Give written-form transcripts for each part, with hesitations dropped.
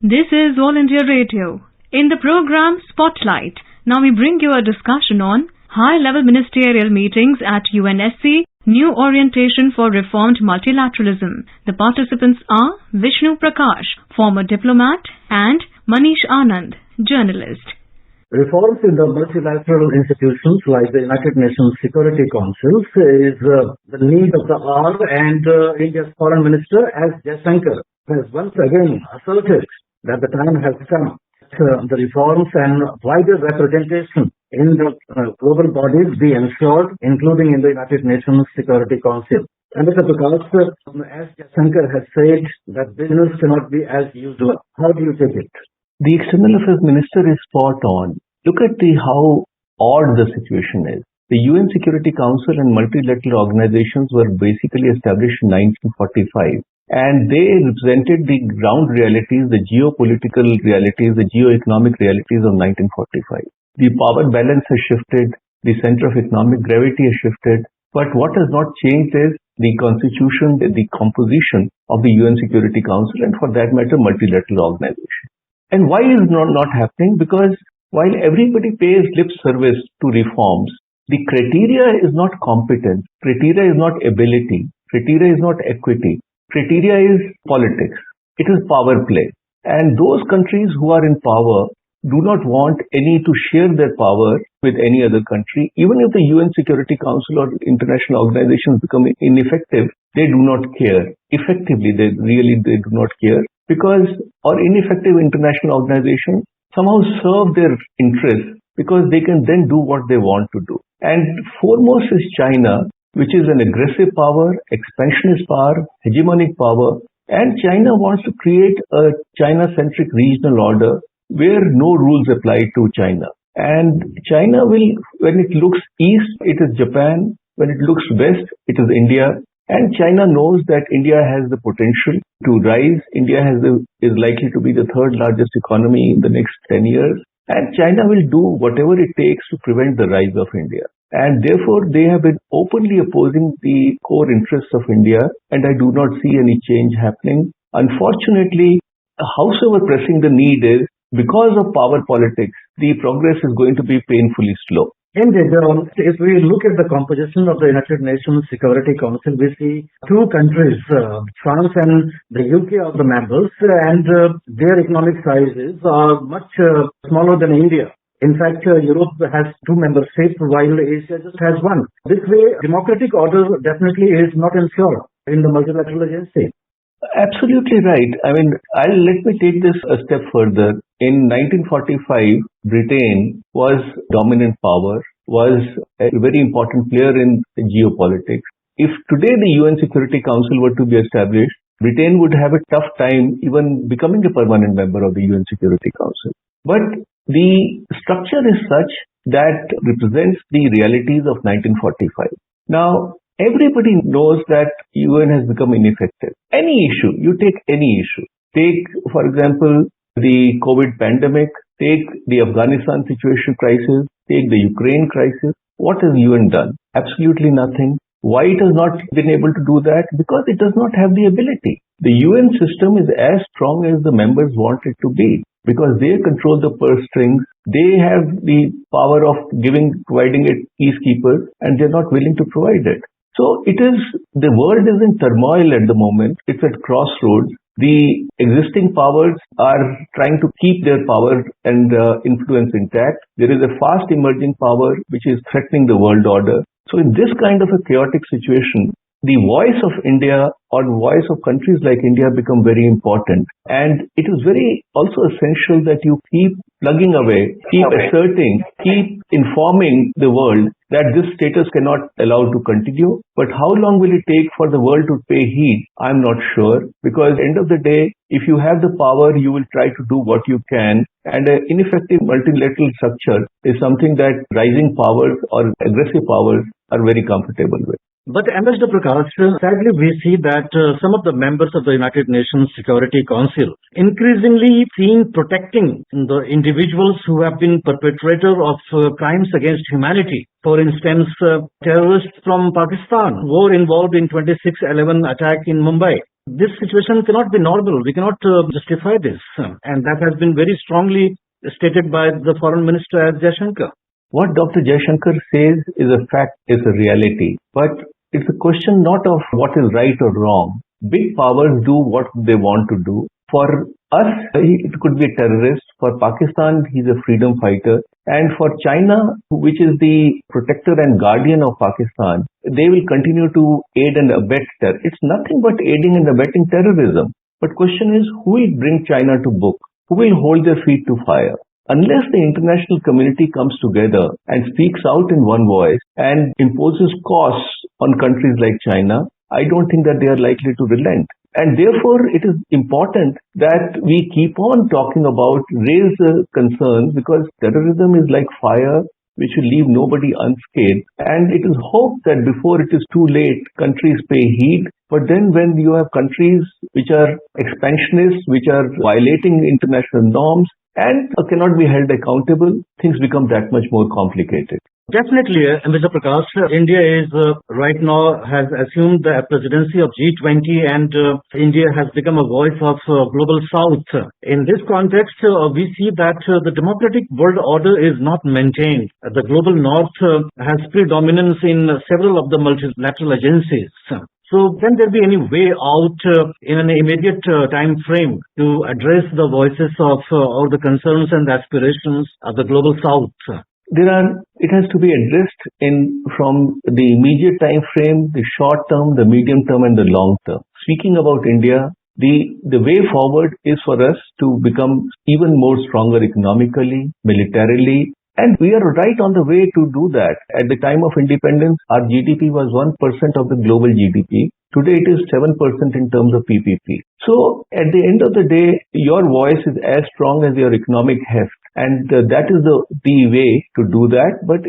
This is All India Radio. In the program Spotlight, now we bring you a discussion on high-level ministerial meetings at UNSC, new orientation for reformed multilateralism. The participants are Vishnu Prakash, former diplomat, and Manish Anand, journalist. Reforms in the multilateral institutions like the United Nations Security Council is the need of the hour, and India's Foreign Minister S. Jaishankar has once again asserted that the time has come. The reforms and wider representation in the global bodies be ensured, including in the United Nations Security Council. And Mr. Prakash, S. Jaishankar has said that business cannot be as usual. How do you take it? The External Affairs Minister is spot on. Look at how odd the situation is. The UN Security Council and multilateral organizations were basically established in 1945. And they represented the ground realities, the geopolitical realities, the geoeconomic realities of 1945. The power balance has shifted, the center of economic gravity has shifted, but what has not changed is the constitution, the composition of the UN Security Council, and for that matter, multilateral organization. And why is it not happening? Because while everybody pays lip service to reforms, the criteria is not competence, criteria is not ability, criteria is not equity. Criteria is politics. It is power play. And those countries who are in power do not want any to share their power with any other country. Even if the UN Security Council or international organizations become ineffective, they do not care. Effectively, they do not care, because our ineffective international organizations somehow serve their interests because they can then do what they want to do. And foremost is China, which is an aggressive power, expansionist power, hegemonic power, and China wants to create a China-centric regional order where no rules apply to China. And China will, when it looks east, it is Japan. When it looks west, it is India. And China knows that India has the potential to rise. India is likely to be the third largest economy in the next 10 years. And China will do whatever it takes to prevent the rise of India. And therefore, they have been openly opposing the core interests of India, and I do not see any change happening. Unfortunately, howsoever pressing the need is, because of power politics, the progress is going to be painfully slow. Indeed, if we look at the composition of the United Nations Security Council, we see two countries, France and the UK, are the members, and their economic sizes are much smaller than India. In fact, Europe has two member states, while Asia just has one. This way, democratic order definitely is not ensured in the multilateral agency. Absolutely right. I mean, let me take this a step further. In 1945, Britain was dominant power, was a very important player in geopolitics. If today the UN Security Council were to be established, Britain would have a tough time even becoming a permanent member of the UN Security Council. But the structure is such that represents the realities of 1945. Now, everybody knows that UN has become ineffective. Any issue, you take any issue. Take, for example, the COVID pandemic, take the Afghanistan situation crisis, take the Ukraine crisis. What has UN done? Absolutely nothing. Why it has not been able to do that? Because it does not have the ability. The UN system is as strong as the members want it to be, because they control the purse strings, they have the power of providing it peacekeepers, and they're not willing to provide it. So the world is in turmoil at the moment. It's at crossroads. The existing powers are trying to keep their power and influence intact. There is a fast emerging power which is threatening the world order. So in this kind of a chaotic situation, the voice of India or the voice of countries like India become very important. And it is very also essential that you keep plugging away, keep asserting, keep informing the world that this status cannot allow to continue. But how long will it take for the world to pay heed? I'm not sure, because at the end of the day, if you have the power, you will try to do what you can. And an ineffective multilateral structure is something that rising powers or aggressive powers are very comfortable with. But Ambassador Prakash, sadly we see that some of the members of the United Nations Security Council increasingly seen protecting the individuals who have been perpetrators of crimes against humanity. For instance, terrorists from Pakistan were involved in 26/11 attack in Mumbai. This situation cannot be normal. We cannot justify this. And that has been very strongly stated by the Foreign Minister as Jaishankar. What Dr. Jaishankar says is a fact, is a reality. But it's a question not of what is right or wrong. Big powers do what they want to do. For us, it could be a terrorist. For Pakistan, he's a freedom fighter. And for China, which is the protector and guardian of Pakistan, they will continue to aid and abet terror. It's nothing but aiding and abetting terrorism. But question is, who will bring China to book? Who will hold their feet to fire? Unless the international community comes together and speaks out in one voice and imposes costs on countries like China, I don't think that they are likely to relent. And therefore, it is important that we keep on talking about, raise the concerns, because terrorism is like fire which will leave nobody unscathed. And it is hoped that before it is too late, countries pay heed. But then when you have countries which are expansionists, which are violating international norms, and cannot be held accountable, things become that much more complicated. Definitely, Mr. Prakash, India is right now has assumed the presidency of G20, and India has become a voice of global South. In this context, we see that the democratic world order is not maintained. The global North has predominance in several of the multilateral agencies. So can there be any way out in an immediate time frame to address the voices of or the concerns and aspirations of the global South? It has to be addressed from the immediate time frame, the short term, the medium term, and the long term. Speaking about India, the way forward is for us to become even more stronger economically, militarily, and we are right on the way to do that. At the time of independence, our GDP was 1% of the global GDP. Today it is 7% in terms of PPP. So at the end of the day, your voice is as strong as your economic heft. And that is the way to do that. But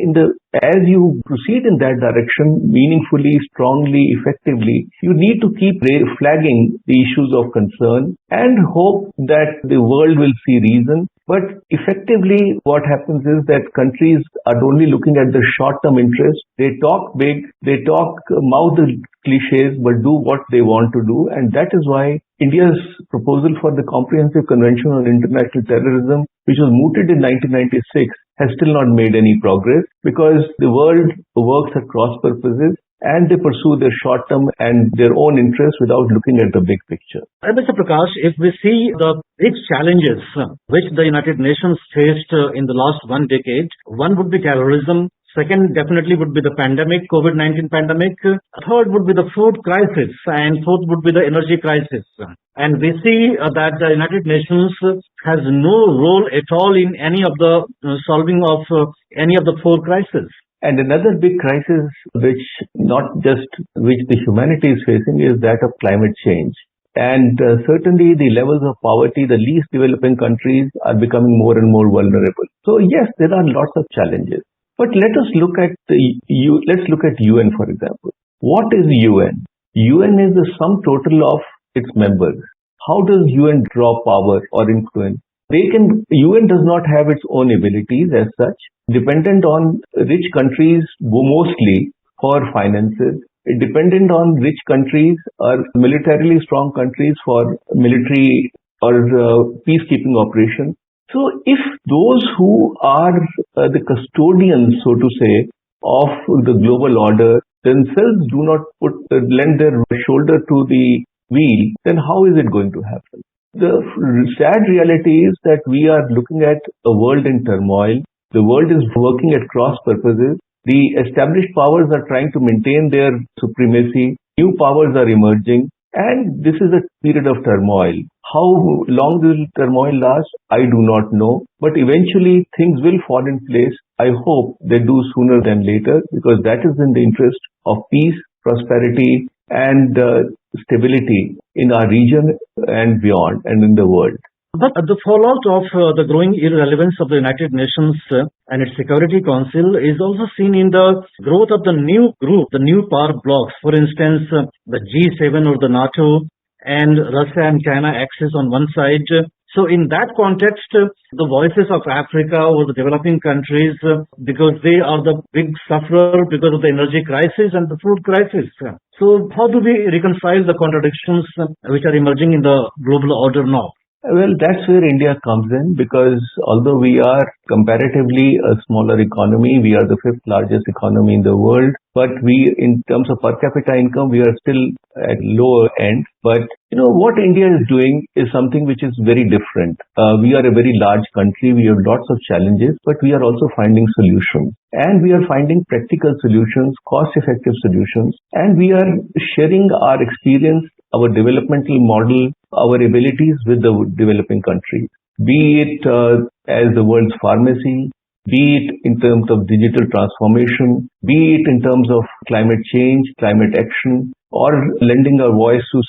as you proceed in that direction, meaningfully, strongly, effectively, you need to keep flagging the issues of concern and hope that the world will see reason. But effectively, what happens is that countries are only looking at the short-term interest. They talk big, they mouth the cliches, but do what they want to do. And that is why India's proposal for the Comprehensive Convention on International Terrorism, which was mooted in 1996, has still not made any progress, because the world works at cross purposes and they pursue their short-term and their own interests without looking at the big picture. Mr. Prakash, if we see the big challenges which the United Nations faced in the last 1 decade, one would be terrorism. Second, definitely would be the pandemic, COVID-19 pandemic. Third would be the food crisis, and fourth would be the energy crisis. And we see that the United Nations has no role at all in any of the solving of any of the four crises. And another big crisis which the humanity is facing is that of climate change. And certainly the levels of poverty, the least developing countries are becoming more and more vulnerable. So yes, there are lots of challenges. But let us look at let's look at UN, for example. What is UN? UN is the sum total of its members. How does UN draw power or influence? UN does not have its own abilities as such, dependent on rich countries mostly for finances, dependent on rich countries or militarily strong countries for military or peacekeeping operations. So if those who are the custodians, so to say, of the global order themselves do not lend their shoulder to the wheel, then how is it going to happen? The sad reality is that we are looking at a world in turmoil. The world is working at cross purposes. The established powers are trying to maintain their supremacy. New powers are emerging. And this is a period of turmoil. How long will turmoil last? I do not know. But eventually things will fall in place. I hope they do sooner than later, because that is in the interest of peace, prosperity, and stability in our region and beyond and in the world. But the fallout of the growing irrelevance of the United Nations and its Security Council is also seen in the growth of the new group, the new power blocks. For instance, the G7 or the NATO, and Russia and China axis on one side, So in that context, the voices of Africa or the developing countries, because they are the big sufferer because of the energy crisis and the food crisis. So how do we reconcile the contradictions which are emerging in the global order now? Well, that's where India comes in, because although we are comparatively a smaller economy, we are the fifth largest economy in the world, but we, in terms of per capita income, we are still at lower end. But what India is doing is something which is very different. We are a very large country. We have lots of challenges, but we are also finding solutions. And we are finding practical solutions, cost-effective solutions, and we are sharing our experience, our developmental model, our abilities with the developing countries, be it as the world's pharmacy, be it in terms of digital transformation, be it in terms of climate change, climate action, or lending our voice to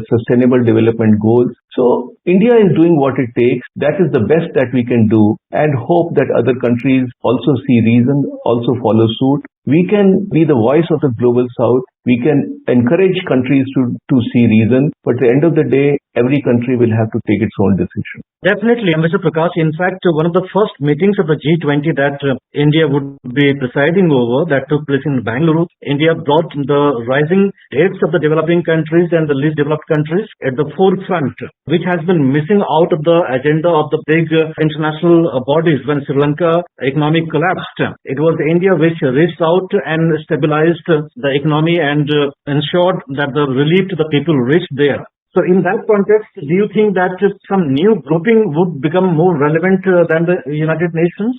sustainable development goals. So India is doing what it takes. That is the best that we can do, and hope that other countries also see reason, also follow suit. We can be the voice of the global south. We can encourage countries to see reason, but at the end of the day, every country will have to take its own decision. Definitely, Mr. Prakash. In fact, one of the first meetings of the G20 that India would be presiding over, that took place in Bangalore, India brought the rising rates of the developing countries and the least developed countries at the forefront, which has been missing out of the agenda of the big international bodies when Sri Lanka economic collapsed. It was India which reached out and stabilized the economy and ensured that the relief to the people reached there. So in that context, do you think that some new grouping would become more relevant than the United Nations?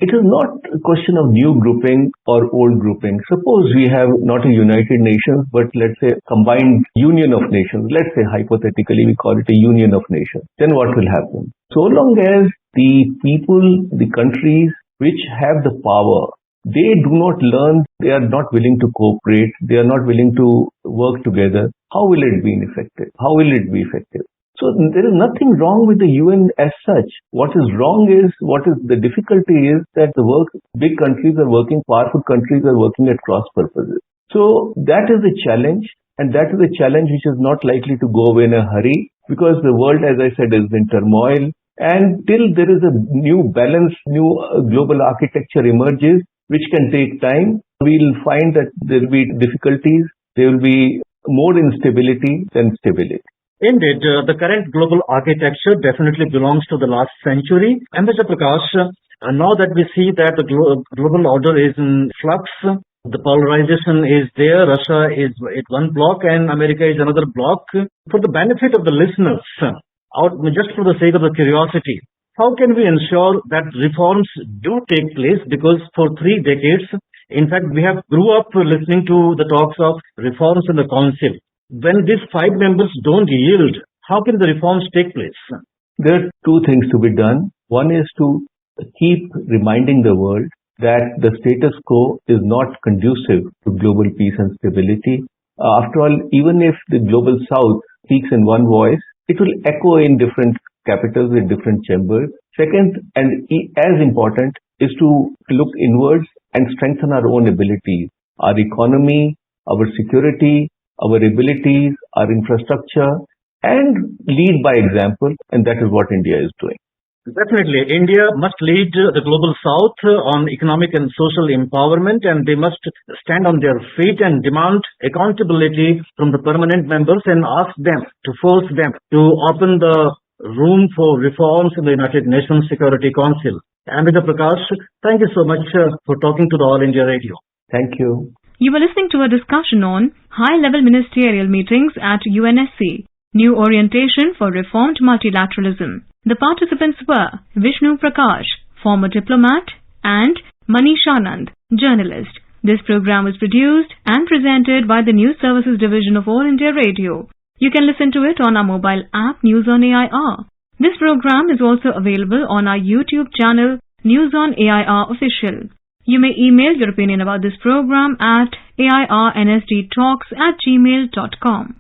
It is not a question of new grouping or old grouping. Suppose we have not a United Nations, but let's say a combined union of nations. Let's say hypothetically we call it a union of nations. Then what will happen? So long as the people, the countries which have the power, they do not learn, they are not willing to cooperate, they are not willing to work together, how will it be effective? How will it be effective? So there is nothing wrong with the UN as such. What is wrong is, the difficulty is that big countries are working, powerful countries are working at cross purposes. So that is the challenge, and that is a challenge which is not likely to go away in a hurry, because the world, as I said, is in turmoil, and till there is a new balance, new global architecture emerges, which can take time, we'll find that there will be difficulties, there will be more instability than stability. Indeed, the current global architecture definitely belongs to the last century. And Mr. Prakash, now that we see that the global order is in flux, the polarization is there, Russia is at one block and America is another block. For the benefit of the listeners, just for the sake of the curiosity, how can we ensure that reforms do take place? Because for 3 decades, in fact, we have grew up listening to the talks of reforms in the council. When these 5 members don't yield, how can the reforms take place? There are 2 things to be done. One is to keep reminding the world that the status quo is not conducive to global peace and stability. After all, even if the global south speaks in one voice, it will echo in different capitals, in different chambers. Second, and as important, is to look inwards and strengthen our own abilities, our economy, our security, our abilities, our infrastructure, and lead by example, and that is what India is doing. Definitely, India must lead the global south on economic and social empowerment, and they must stand on their feet and demand accountability from the permanent members and ask them to force them to open the room for reforms in the United Nations Security Council. And Mr. Prakash, thank you so much for talking to the All India Radio. Thank you. You were listening to a discussion on high-level ministerial meetings at UNSC, New Orientation for Reformed Multilateralism. The participants were Vishnu Prakash, former diplomat, and Manish Anand, journalist. This program was produced and presented by the News Services Division of All India Radio. You can listen to it on our mobile app News on AIR. This program is also available on our YouTube channel News on AIR Official. You may email your opinion about this program at airnsdtalks@gmail.com.